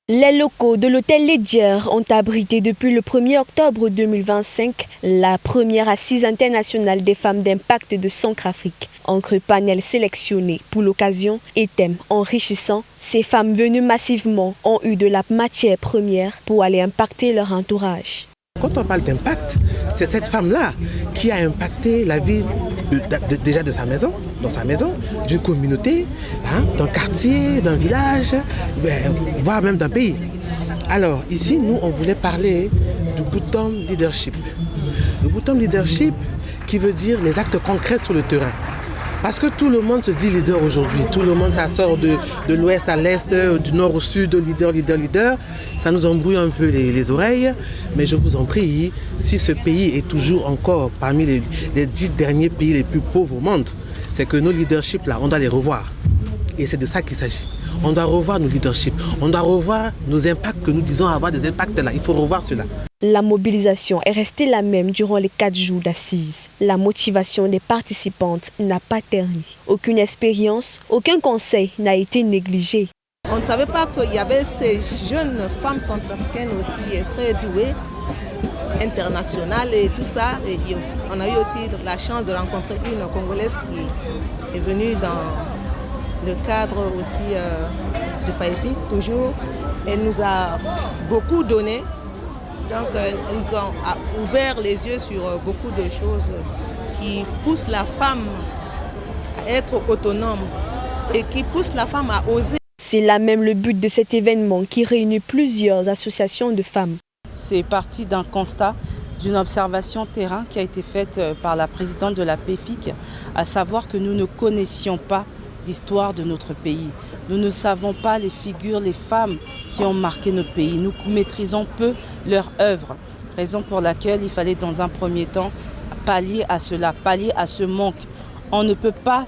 Les locaux de l'hôtel Ledger ont abrité depuis le 1er octobre 2025 la première assise internationale des femmes d'impact de Centrafrique. Entre panels sélectionnés pour l'occasion et thèmes enrichissants, ces femmes venues massivement ont eu de la matière première pour aller impacter leur entourage. Quand on parle d'impact, c'est cette femme-là qui a impacté la vie déjà de sa maison, dans sa maison, d'une communauté, d'un quartier, d'un village, voire même d'un pays. Alors ici, nous, on voulait parler du Bottom Leadership. Le Bottom Leadership qui veut dire les actes concrets sur le terrain. Parce que tout le monde se dit leader aujourd'hui. Tout le monde, ça sort de l'ouest à l'est, du nord au sud, leader. Ça nous embrouille un peu les oreilles. Mais je vous en prie, si ce pays est toujours encore parmi les 10 derniers pays les plus pauvres au monde, c'est que nos leaderships, là, on doit les revoir. Et c'est de ça qu'il s'agit. On doit revoir nos leaderships. On doit revoir nos impacts que nous disons avoir des impacts là. Il faut revoir cela. La mobilisation est restée la même durant les 4 jours d'assises. La motivation des participantes n'a pas terni. Aucune expérience, aucun conseil n'a été négligé. On ne savait pas qu'il y avait ces jeunes femmes centrafricaines aussi très douées, internationales et tout ça. Et on a eu aussi la chance de rencontrer une Congolaise qui est venue dans le cadre aussi du PAEFIC toujours. Elle nous a beaucoup donné. Donc, ils nous ont ouvert les yeux sur beaucoup de choses qui poussent la femme à être autonome et qui poussent la femme à oser. C'est là même le but de cet événement qui réunit plusieurs associations de femmes. C'est parti d'un constat, d'une observation terrain qui a été faite par la présidente de la PAEFIC, à savoir que nous ne connaissions pas l'histoire de notre pays. Nous ne savons pas les figures, les femmes qui ont marqué notre pays. Nous maîtrisons peu leur œuvre, raison pour laquelle il fallait dans un premier temps pallier à cela, pallier à ce manque. On ne peut pas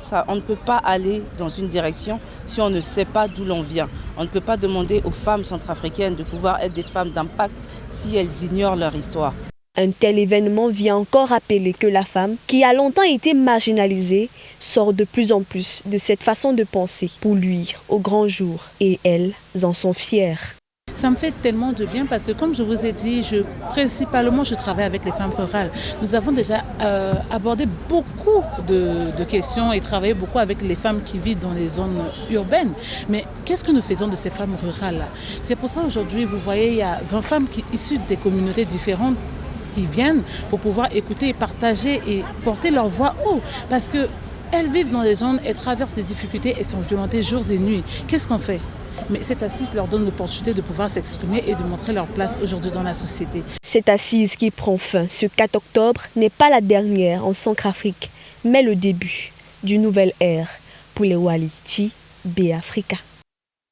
aller dans une direction si on ne sait pas d'où l'on vient. On ne peut pas demander aux femmes centrafricaines de pouvoir être des femmes d'impact si elles ignorent leur histoire. Un tel événement vient encore rappeler que la femme, qui a longtemps été marginalisée, sort de plus en plus de cette façon de penser pour luire au grand jour. Et elles en sont fières. Ça me fait tellement de bien parce que, comme je vous ai dit, principalement je travaille avec les femmes rurales. Nous avons déjà abordé beaucoup de questions et travaillé beaucoup avec les femmes qui vivent dans les zones urbaines. Mais qu'est-ce que nous faisons de ces femmes rurales-là? C'est pour ça aujourd'hui, vous voyez, il y a 20 femmes issues des communautés différentes qui viennent pour pouvoir écouter et partager et porter leur voix haut. Parce qu'elles vivent dans les zones, elles traversent des difficultés et sont violentées jours et nuits. Qu'est-ce qu'on fait? Mais cette assise leur donne l'opportunité de pouvoir s'exprimer et de montrer leur place aujourd'hui dans la société. Cette assise qui prend fin ce 4 octobre n'est pas la dernière en Centrafrique, mais le début d'une nouvelle ère pour les Waliti BAfrica.